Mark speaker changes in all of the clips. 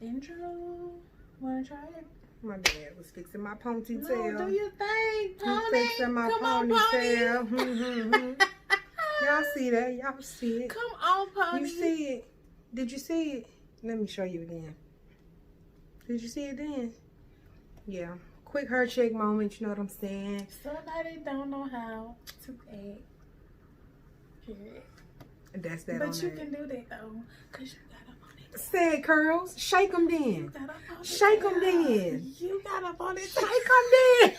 Speaker 1: Intro. Wanna try it?
Speaker 2: My dad was fixing my ponytail.
Speaker 1: No, do your thing, pony.
Speaker 2: He's fixing my
Speaker 1: Come
Speaker 2: ponytail.
Speaker 1: on, pony.
Speaker 2: Y'all see that? Y'all see it?
Speaker 1: Come on, pony.
Speaker 2: You see it? Did you see it? Let me show you again. Did you see it then? Yeah. Quick hair check moment, you know what I'm saying?
Speaker 1: Somebody don't know how to act. Period.
Speaker 2: That's that.
Speaker 1: But
Speaker 2: on
Speaker 1: you
Speaker 2: that.
Speaker 1: can do that though, cause you got up on it.
Speaker 2: Sad curls. Shake them then.
Speaker 1: You got up on it.
Speaker 2: Shake them then.
Speaker 1: You got up on it.
Speaker 2: Shake them then.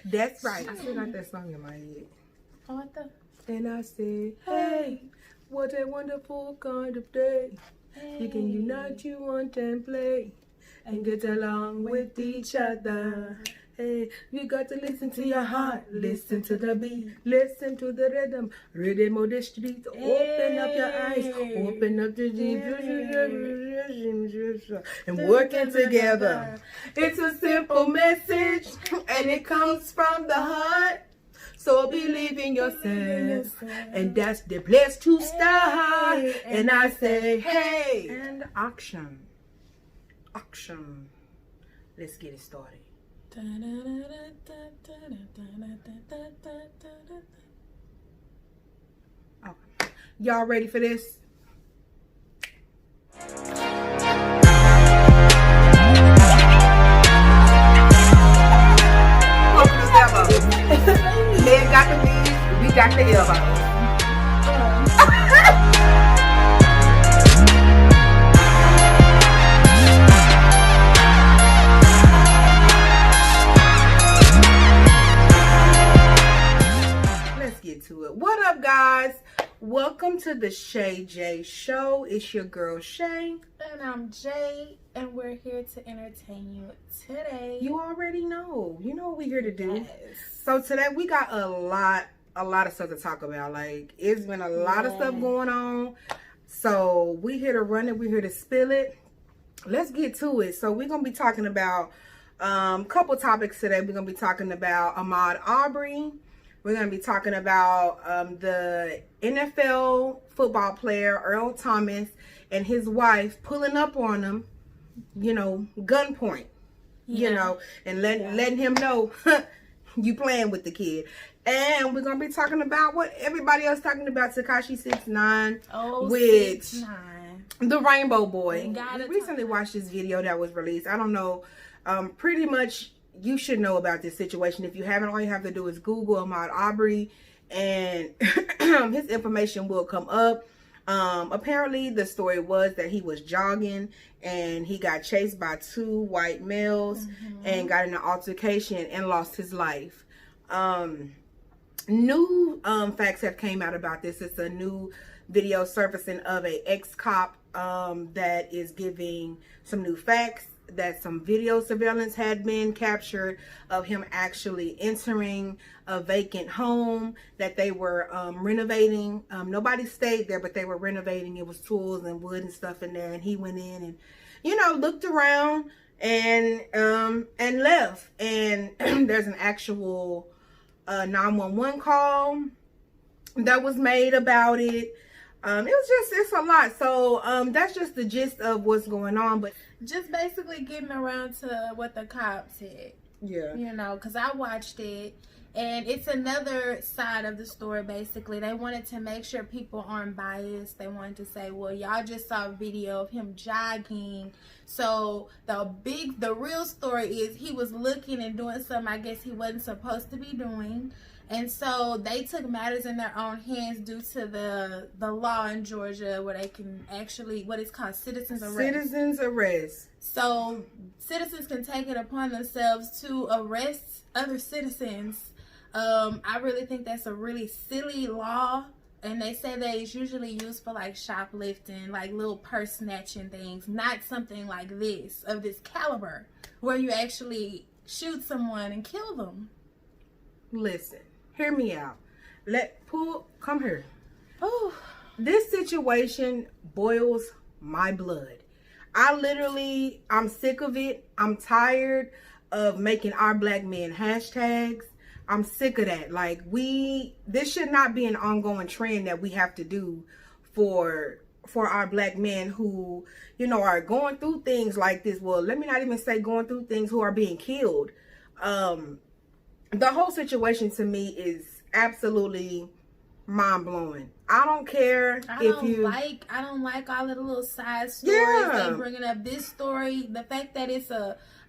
Speaker 2: That's right. I still got that song in my head.
Speaker 1: What the?
Speaker 2: And I said, hey, what a wonderful kind of day.
Speaker 1: Hey.
Speaker 2: We can unite, you want and play and get along with each other. Hey, you got to listen to your heart, listen to the beat, listen to the rhythm of the street. Open up your eyes, open up the deep, and working together. It's a simple message, and it comes from the heart. So believe in yourself, and that's the place to start. And I say, hey, and action. Action. Let's get it started. Okay. Y'all ready for this? Men got the knees, we got the elbows. Let's get to it. What up, guys? Welcome to the Shay J Show. It's your girl Shay.
Speaker 1: And I'm Jay, and we're here to entertain you today.
Speaker 2: You already know. You know what we're here to do.
Speaker 1: Yes.
Speaker 2: So today we got a lot of stuff to talk about. Like, it's been a lot of stuff going on. So we here to run it. We're here to spill it. Let's get to it. So we're going to be talking about a couple topics today. We're going to be talking about Ahmad Aubrey. We're going to be talking about the NFL football player Earl Thomas and his wife pulling up on him, you know, gunpoint, you know, and letting him know you playing with the kid. And we're going to be talking about what everybody else talking about, Tekashi69 with
Speaker 1: 69.
Speaker 2: the Rainbow Boy.
Speaker 1: We
Speaker 2: recently watched this video that was released. I don't know, pretty much you should know about this situation. If you haven't, all you have to do is Google Ahmad Aubrey and his information will come up. Apparently the story was that he was jogging and he got chased by two white males and got in an altercation and lost his life. New facts have came out about this. It's a new video surfacing of a ex-cop that is giving some new facts that some video surveillance had been captured of him actually entering a vacant home that they were renovating. Nobody stayed there, but they were renovating. It was tools and wood and stuff in there, and he went in and, you know, looked around and left. And there's an actual 911 call that was made about it. It's a lot. So that's just the gist of what's going on. But
Speaker 1: Just basically getting around to what the cop said.
Speaker 2: yeah,
Speaker 1: You know, because I watched it, and it's another side of the story. Basically, they wanted to make sure people aren't biased. They wanted to say, well, y'all just saw a video of him jogging, so the real story is he was looking and doing something I guess he wasn't supposed to be doing. And so they took matters in their own hands due to the law in Georgia where they can actually, what is called citizens arrest.
Speaker 2: Citizens arrest.
Speaker 1: So citizens can take it upon themselves to arrest other citizens. I really think that's a really silly law. And they say that it's usually used for like shoplifting, like little purse snatching things, not something like this, of this caliber, where you actually shoot someone and kill them.
Speaker 2: Listen, hear me out. Come here.
Speaker 1: Oh,
Speaker 2: This situation boils my blood. I'm sick of it. I'm tired of making our black men hashtags. I'm sick of that. Like, this should not be an ongoing trend that we have to do for for our black men who, you know, are going through things like this. Well, let me not even say going through things, who are being killed. The whole situation to me is absolutely mind-blowing. I don't care
Speaker 1: I don't like all of the little side stories they bringing up. This story, the fact that it's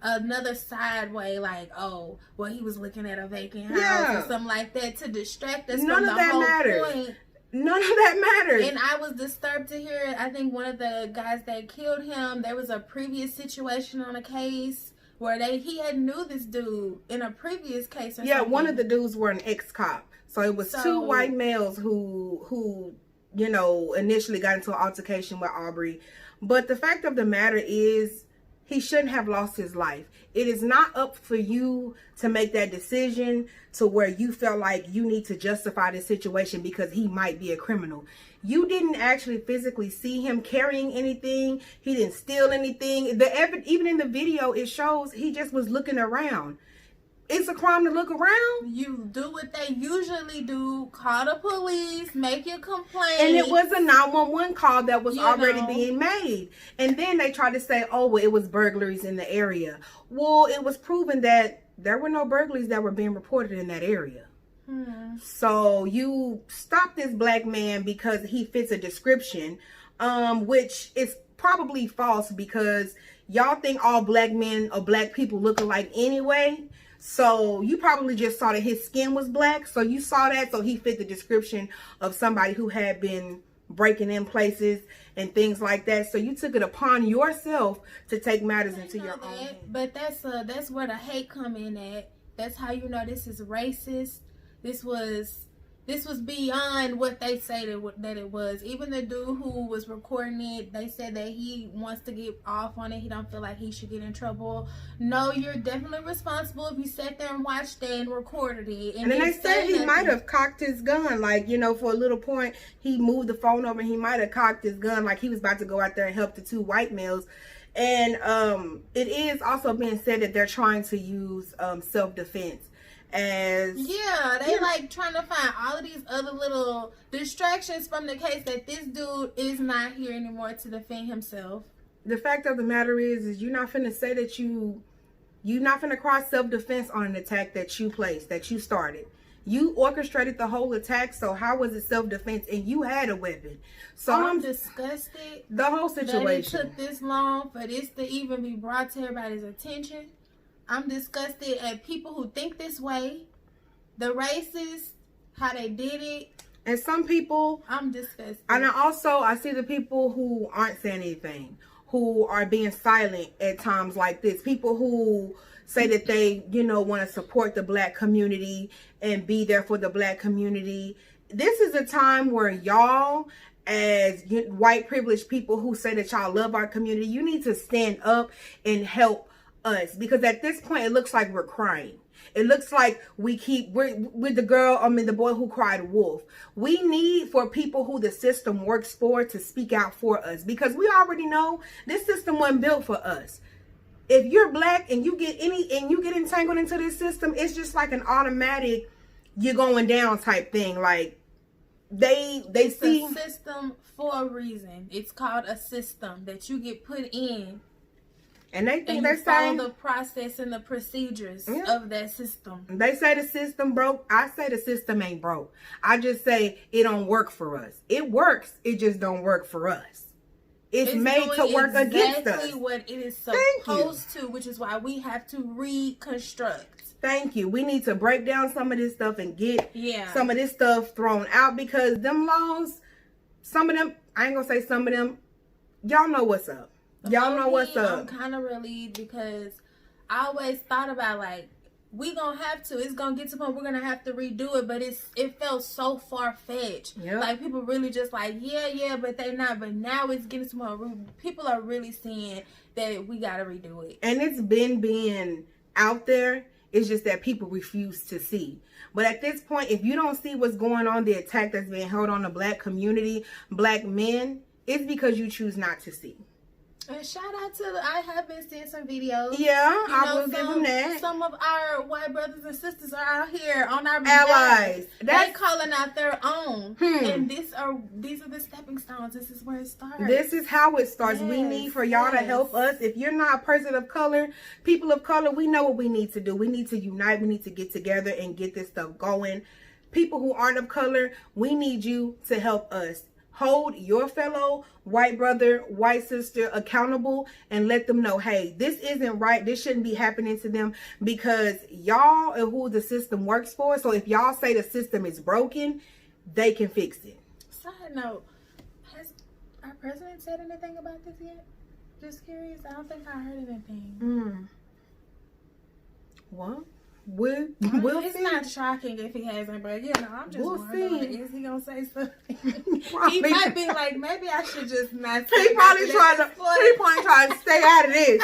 Speaker 1: another side way, like, oh, well, he was looking at a vacant house or something like that to distract us from the whole point.
Speaker 2: None of that matters.
Speaker 1: And I was disturbed to hear, I think one of the guys that killed him, there was a previous situation on a case where he had knew this dude in a previous case or something.
Speaker 2: One of the dudes were an ex-cop. So it was two white males who, you know, initially got into an altercation with Aubrey. But the fact of the matter is, he shouldn't have lost his life. It is not up for you to make that decision to where you felt like you need to justify the situation because he might be a criminal. You didn't actually physically see him carrying anything. He didn't steal anything. Even in the video, it shows he just was looking around. It's a crime to look around.
Speaker 1: You do what they usually do. Call the police. Make your complaint.
Speaker 2: And it was a 911 call that was already being made. And then they tried to say, oh, well, it was burglaries in the area. Well, it was proven that there were no burglaries that were being reported in that area. So you stop this black man because he fits a description, which is probably false because y'all think all black men or black people look alike anyway. So you probably just saw that his skin was black. So you saw that. So he fit the description of somebody who had been breaking in places and things like that. So you took it upon yourself to take matters into your own hands.
Speaker 1: But that's where the hate come in at. That's how you know this is racist. This was beyond what they say that it was. Even the dude who was recording it, they said that he wants to get off on it. He don't feel like he should get in trouble. No, you're definitely responsible if you sat there and watched that and recorded it.
Speaker 2: And then they said he might have cocked his gun. Like, you know, for a little point, he moved the phone over and he might have cocked his gun like he was about to go out there and help the two white males. And it is also being said that they're trying to use self-defense. They like trying to find all of these other little distractions from the case that this dude is not here anymore to defend himself. The fact of the matter is you're not finna say that you're not finna cross self-defense on an attack that you placed, that you started. You orchestrated the whole attack, so how was it self-defense? And you had a weapon. So
Speaker 1: I'm disgusted.
Speaker 2: The whole situation.
Speaker 1: That it took this long for this to even be brought to everybody's attention. I'm disgusted at people who think this way, the racists, how they did it.
Speaker 2: And some people,
Speaker 1: I'm disgusted.
Speaker 2: And I see the people who aren't saying anything, who are being silent at times like this. People who say that they, you know, want to support the black community and be there for the black community. This is a time where y'all, as white privileged people who say that y'all love our community, you need to stand up and help us, because at this point it looks like we're crying. It looks like we're with the boy who cried wolf. We need for people who the system works for to speak out for us, because we already know this system wasn't built for us. If you're black and you get entangled into this system, it's just like an automatic you're going down type thing. Like they see
Speaker 1: a system for a reason. It's called a system that you get put in.
Speaker 2: And they think
Speaker 1: they follow the process and the procedures of that system.
Speaker 2: They say the system broke. I say the system ain't broke. I just say it don't work for us. It works. It just don't work for us. It's made to work against us.
Speaker 1: Exactly what it is supposed to, which is why we have to reconstruct.
Speaker 2: Thank you. We need to break down some of this stuff and get some of this stuff thrown out, because them laws, some of them, I ain't gonna say some of them, y'all know what's up. Y'all know what's up.
Speaker 1: I'm kind of relieved, because I always thought about, like, we gonna have to, it's gonna get to the point we're gonna have to redo it, but it felt so far-fetched. Like, people really just like, yeah, but they not. But now it's getting to the point people are really seeing that we gotta redo it.
Speaker 2: And it's been being out there. It's just that people refuse to see. But at this point, if you don't see what's going on, the attack that's being held on the black community, black men, it's because you choose not to see.
Speaker 1: And shout out to I have been seeing some videos.
Speaker 2: Yeah, I will give them that.
Speaker 1: Some of our white brothers and sisters are out here on our
Speaker 2: allies.
Speaker 1: They calling out their own. And these are the stepping stones. This is where it starts.
Speaker 2: This is how it starts.
Speaker 1: Yes,
Speaker 2: we need for y'all to help us. If you're not a person of color, people of color, we know what we need to do. We need to unite. We need to get together and get this stuff going. People who aren't of color, we need you to help us. Hold your fellow white brother, white sister accountable and let them know, hey, this isn't right. This shouldn't be happening to them, because y'all are who the system works for. So if y'all say the system is broken, they can fix it.
Speaker 1: Side note, has our president said anything about this yet? Just curious. I don't think I heard anything.
Speaker 2: What? We'll
Speaker 1: it's
Speaker 2: see.
Speaker 1: not shocking if he hasn't, but I'm just wondering, is he gonna say something?
Speaker 2: Probably.
Speaker 1: He might be like, maybe I should just not say
Speaker 2: He probably trying to stay out of this.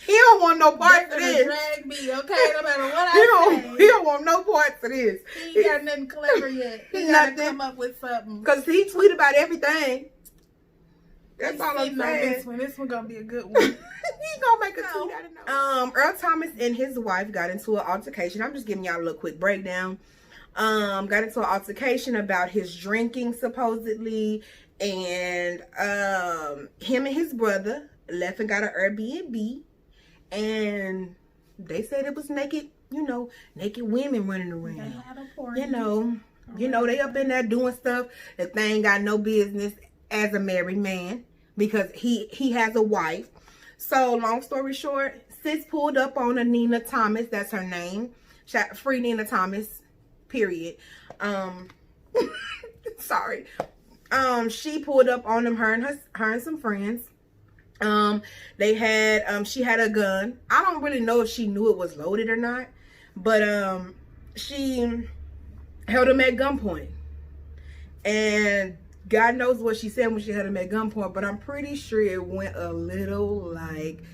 Speaker 2: He don't want no parts of this.
Speaker 1: Drag me, okay? No matter what I say.
Speaker 2: He don't want no parts of this.
Speaker 1: He ain't got nothing clever yet. He gotta come up with something.
Speaker 2: Because he tweet about everything. That's all I'm saying.
Speaker 1: This one gonna be a good one.
Speaker 2: He gonna make a tweet out of Earl Thomas and his wife got into an altercation. I'm just giving y'all a little quick breakdown. Got into an altercation about his drinking supposedly, and him and his brother left and got an Airbnb, and they said it was naked women running around.
Speaker 1: They had a party.
Speaker 2: They up in there doing stuff that they ain't got no business as a married man, because he has a wife. So long story short, sis pulled up on a Nina Thomas. That's her name. Free Nina Thomas. Period. Sorry. She pulled up on them. Her and some friends. They had she had a gun. I don't really know if she knew it was loaded or not, but she held him at gunpoint, and God knows what she said when she had him at gunpoint, but I'm pretty sure it went a little like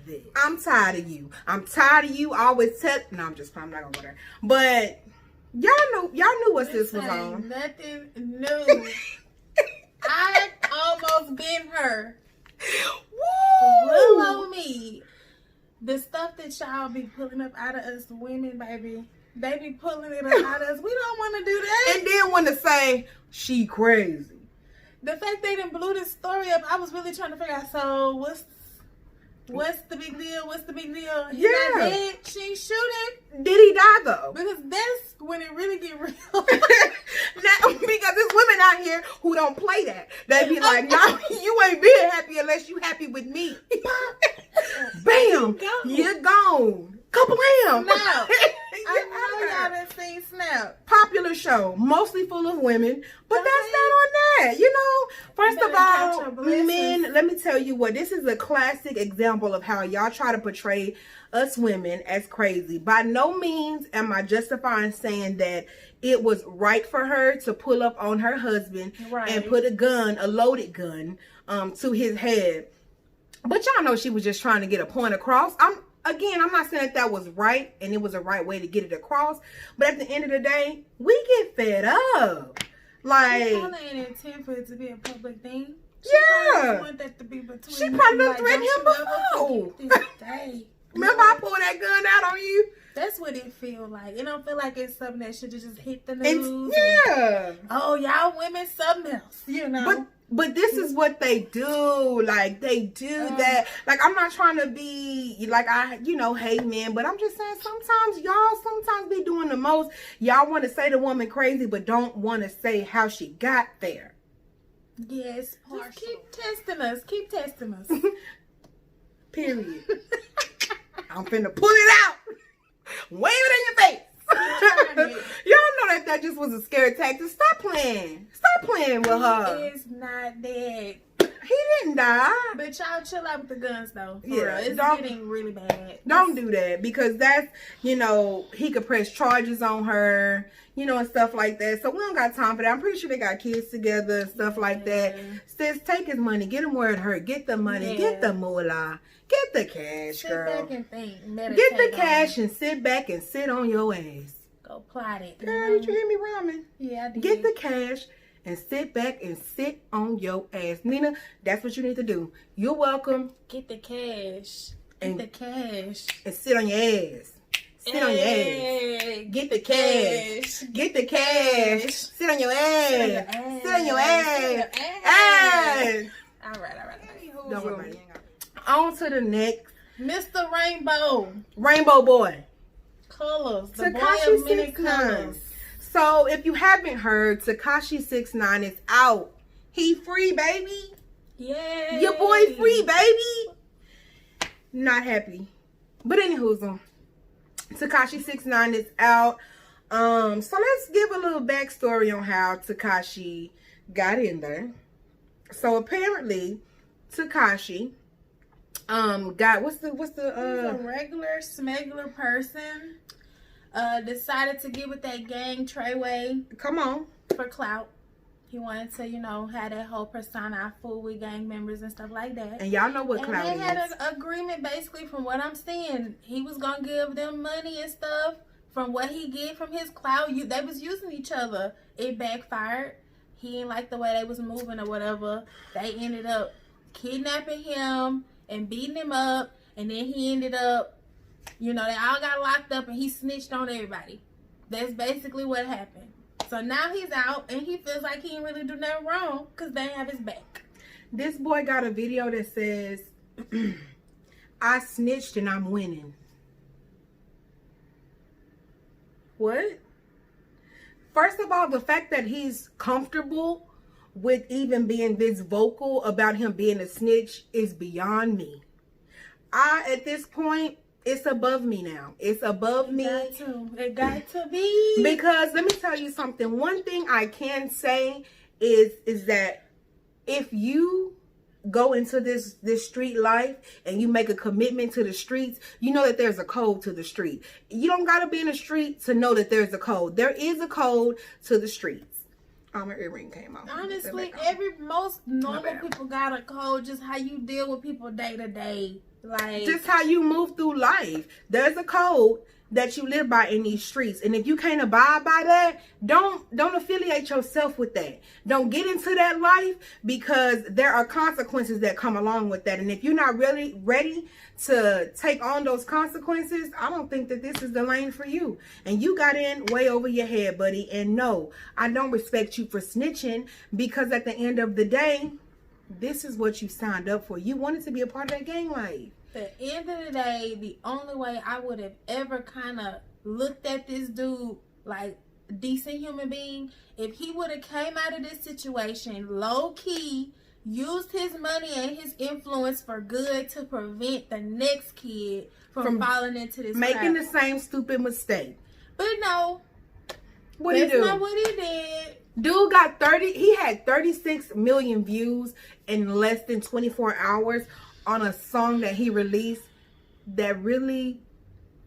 Speaker 2: this. I'm tired of you. I'm tired of you. I always tell. No, I'm not gonna go there. But y'all knew what this was on.
Speaker 1: Nothing new. I almost been her.
Speaker 2: Woo!
Speaker 1: Little me. The stuff that y'all be pulling up out of us women, baby. They be pulling it up out of us. We don't want to do that.
Speaker 2: And then want to say she crazy.
Speaker 1: The fact they didn't blew this story up, I was really trying to figure out, so what's the big deal? What's the big deal? He's not dead. She ain't shooting.
Speaker 2: Did he die though?
Speaker 1: Because that's when it really get real.
Speaker 2: Because there's women out here who don't play that. They be like, no, you ain't being happy unless you happy with me. Bam, you're gone. Kablam.
Speaker 1: No. I know y'all done seen Snap.
Speaker 2: Popular show, mostly full of women, but that's not on that. First of all, men, let me tell you what, this is a classic example of how y'all try to portray us women as crazy. By no means am I justifying saying that it was right for her to pull up on her husband and put a loaded gun, to his head. But y'all know she was just trying to get a point across. Again, I'm not saying that was right and it was a right way to get it across, but at the end of the day, we get fed up. Like,
Speaker 1: she probably ain't intent for it to be a public thing.
Speaker 2: She
Speaker 1: want that to be between.
Speaker 2: She probably done threatened him before. Remember I pulled that gun out on you?
Speaker 1: That's what it feel like. It don't feel like it's something that should have just hit the news. Oh, y'all women something else,
Speaker 2: But this is what they do. Like, they do that. Like, I'm not trying to be, like, hate men. But I'm just saying, sometimes y'all be doing the most. Y'all want to say the woman crazy, but don't want to say how she got there.
Speaker 1: Yes, partial. Just keep testing us.
Speaker 2: Period. I'm finna pull it out. Wave it in your face. Y'all know that just was a scare tactic. Stop playing with her.
Speaker 1: He is not dead.
Speaker 2: He didn't die.
Speaker 1: But y'all chill out with the guns though.
Speaker 2: Yeah,
Speaker 1: it's getting really bad.
Speaker 2: Don't do that, because that's, he could press charges on her, and stuff like that. So we don't got time for that. I'm pretty sure they got kids together and stuff like that. Sis, take his money. Get him where it hurt. Get the money. Get the moolah. Get the cash, girl.
Speaker 1: Sit back and think.
Speaker 2: Get the cash and sit back and sit on your ass.
Speaker 1: Go plot it.
Speaker 2: Girl, did you hear me rhyming?
Speaker 1: Yeah, I did.
Speaker 2: Get the cash and sit back and sit on your ass. Nina, that's what you need to do. You're welcome.
Speaker 1: Get the cash. Get the cash.
Speaker 2: And sit on your ass. Sit on your ass. Get the cash. Get the cash. Sit on your ass. Sit on your ass. Ass.
Speaker 1: All right.
Speaker 2: Don't worry about it. On to the next.
Speaker 1: Mr. Rainbow.
Speaker 2: Rainbow Boy.
Speaker 1: Colors. The boy of many colors.
Speaker 2: So if you haven't heard, Tekashi69 is out. He free, baby.
Speaker 1: Yeah.
Speaker 2: Your boy free, baby. Not happy. But anywho, Tekashi69 is out. So let's give a little backstory on how Tekashi got in there. So apparently, Tekashi got
Speaker 1: he's a regular smuggler person. Decided to get with that gang Treyway.
Speaker 2: Come on.
Speaker 1: For clout. He wanted to, have that whole persona fool with gang members and stuff like that.
Speaker 2: And y'all know what clout is.
Speaker 1: And they had an agreement, basically, from what I'm seeing. He was going to give them money and stuff from what he get from his clout. They was using each other. It backfired. He didn't like the way they was moving or whatever. They ended up kidnapping him and beating him up. And then he ended up, they all got locked up and he snitched on everybody. That's basically what happened. So now he's out and he feels like he didn't really do nothing wrong because they have his back.
Speaker 2: This boy got a video that says, I snitched and I'm winning. What? First of all, the fact that he's comfortable with even being this vocal about him being a snitch is beyond me. At this point, it's above me now. It's above me.
Speaker 1: It got to be.
Speaker 2: Because let me tell you something. One thing I can say is that if you go into this street life and you make a commitment to the streets, you know that there's a code to the street. You don't got to be in the street to know that there's a code. There is a code to the streets. My earring came off.
Speaker 1: Honestly, most normal people got a code. Just how you deal with people day to day. Like,
Speaker 2: just how you move through life. There's a code that you live by in these streets, and if you can't abide by that, don't affiliate yourself with that. Don't get into that life, because there are consequences that come along with that. And if you're not really ready to take on those consequences, I don't think that this is the lane for you. And you got in way over your head, buddy. And no, I don't respect you for snitching, because at the end of the day, this is what you signed up for. You wanted to be a part of that gang life.
Speaker 1: At the end of the day, the only way I would have ever kind of looked at this dude like a decent human being, if he would have came out of this situation low-key, used his money and his influence for good to prevent the next kid from falling into this
Speaker 2: making
Speaker 1: crap.
Speaker 2: The same stupid mistake.
Speaker 1: But no,
Speaker 2: that's
Speaker 1: not what he did.
Speaker 2: Dude got he had 36 million views in less than 24 hours on a song that he released that really,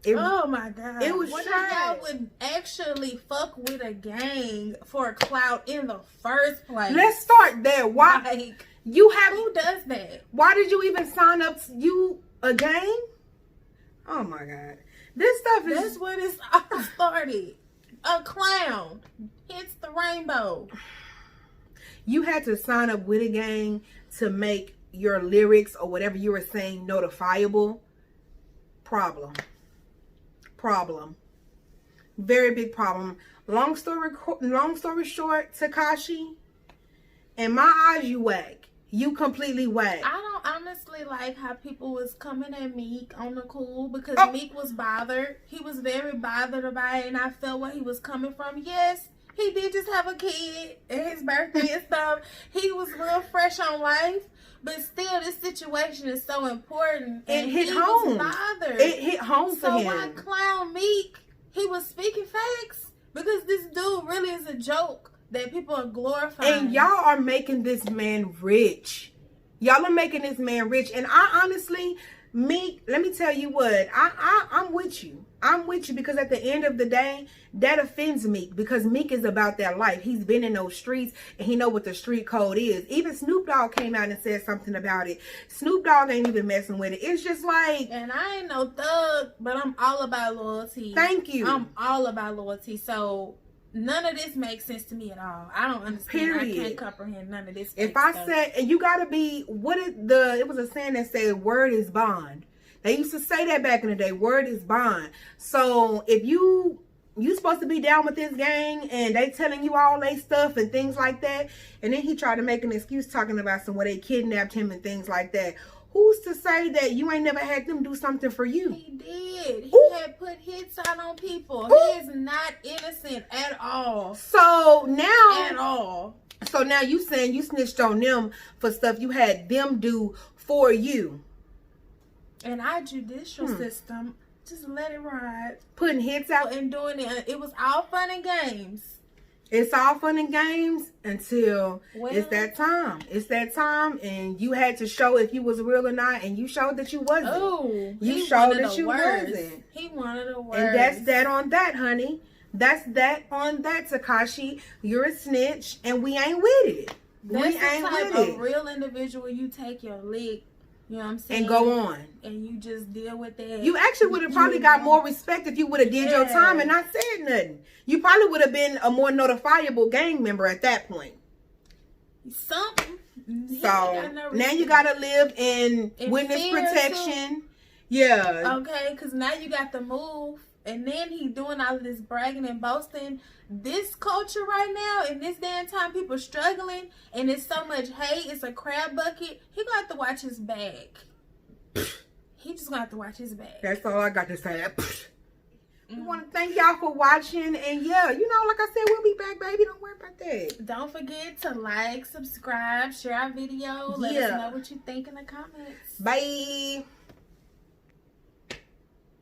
Speaker 1: oh my God.
Speaker 2: It was
Speaker 1: what
Speaker 2: trash.
Speaker 1: If y'all would actually fuck with a gang for clout in the first place?
Speaker 2: Let's start there. Why?
Speaker 1: Like,
Speaker 2: who
Speaker 1: does that?
Speaker 2: Why did you even sign up to a gang? Oh my God. This stuff is...
Speaker 1: That's when it's all started. A clown hits the rainbow.
Speaker 2: You had to sign up with a gang to make your lyrics or whatever you were saying notifiable. Problem. Very big problem. Long story short, Tekashi, in my eyes, you whack. You completely whack.
Speaker 1: I don't honestly like how people was coming at Meek on the cool, because Meek was bothered. He was very bothered about it, and I felt where he was coming from. Yes, he did just have a kid and his birthday and stuff. He was real fresh on life, but still, this situation is so important. And
Speaker 2: it hit
Speaker 1: he
Speaker 2: home.
Speaker 1: Was bothered.
Speaker 2: It hit home for him.
Speaker 1: So why clown Meek? He was speaking facts, because this dude really is a joke that people are glorifying.
Speaker 2: And y'all are making this man rich. Y'all are making this man rich. And I honestly, Meek, let me tell you what, I'm with you. I'm with you, because at the end of the day, that offends Meek, because Meek is about that life. He's been in those streets and he know what the street code is. Even Snoop Dogg came out and said something about it. Snoop Dogg ain't even messing with it. It's just like...
Speaker 1: And I ain't no thug, but I'm all about loyalty.
Speaker 2: Thank you.
Speaker 1: I'm all about loyalty. So None of this makes sense to me at all. I don't understand.
Speaker 2: Period.
Speaker 1: I can't comprehend none of this.
Speaker 2: If I said, and you gotta be, it was a saying that said, word is bond. They used to say that back in the day, word is bond. So if you supposed to be down with this gang and they telling you all they stuff and things like that, and then he tried to make an excuse talking about where they kidnapped him and things like that. Who's to say that you ain't never had them do something for you?
Speaker 1: He did. He
Speaker 2: Ooh.
Speaker 1: had put hits out on people.
Speaker 2: Ooh.
Speaker 1: He is not innocent at all.
Speaker 2: So now,
Speaker 1: At all.
Speaker 2: So now you saying you snitched on them for stuff you had them do for you.
Speaker 1: And our judicial system, just let it ride.
Speaker 2: Putting hits out.
Speaker 1: And doing it. It was all fun and games.
Speaker 2: It's all fun and games until it's that time. It's that time, and you had to show if you was real or not, and you showed that you wasn't.
Speaker 1: Oh,
Speaker 2: you showed that you wasn't.
Speaker 1: He wanted the worst.
Speaker 2: And that's that on that, honey. That's that on that, Tekashi. You're a snitch, and we ain't with it.
Speaker 1: That's
Speaker 2: we
Speaker 1: the
Speaker 2: ain't
Speaker 1: type
Speaker 2: with
Speaker 1: of
Speaker 2: it.
Speaker 1: real individual. You take your lick, you know what I'm saying,
Speaker 2: and go on.
Speaker 1: And you just deal with that.
Speaker 2: You actually would have probably got more respect if you would have did your time and not said nothing. You probably would have been a more notifiable gang member at that point.
Speaker 1: Something.
Speaker 2: So now you gotta live in witness protection.
Speaker 1: Too.
Speaker 2: Yeah.
Speaker 1: Okay, because now you got to move. And then he doing all of this bragging and boasting. This culture right now, in this damn time, people struggling, and it's so much hate. It's a crab bucket. He gonna have to watch his bag. He just gonna have to watch his bag.
Speaker 2: That's all I got to say. We want to thank y'all for watching, and yeah, you know, like I said, we'll be back, baby. Don't worry about that.
Speaker 1: Don't forget to like, subscribe, share our video. Let us know what you think in the comments.
Speaker 2: Bye.